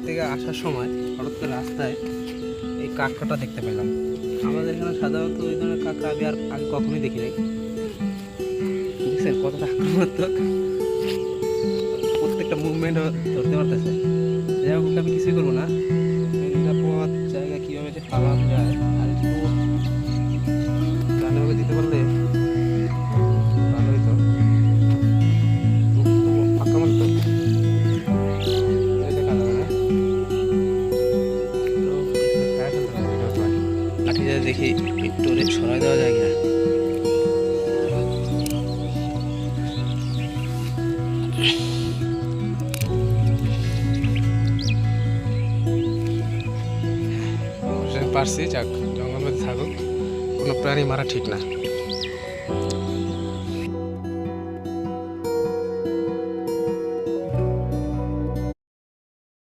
থেকে আসার সময় হঠাৎ করে রাস্তায় এই কাঁকড়াটা দেখতে পেলাম। আমাদের এখানে সাধারণত ওই ধরনের কাঁকড়া আমি আর আগে কখনোই দেখি নাই। দেখছেন কতটা আক্রমণাত্মক, প্রত্যেকটা মুভমেন্টও ধরতে পারতেছে। যাই হোক, আমি কিছুই করবো না, নিরাপদ জায়গা কীভাবে যে পালানো যায় আর একটু গানে ওকে দিতে পারলে ভালো হইতো। আক্রমণাত্মক দেখা যাবে না, লাঠি যায় দেখি একটু সরাই দেওয়া যায় কিনা। পারছি, যাক জঙ্গলের মধ্যে থাকুক, কোনো প্রাণী মারা ঠিক না।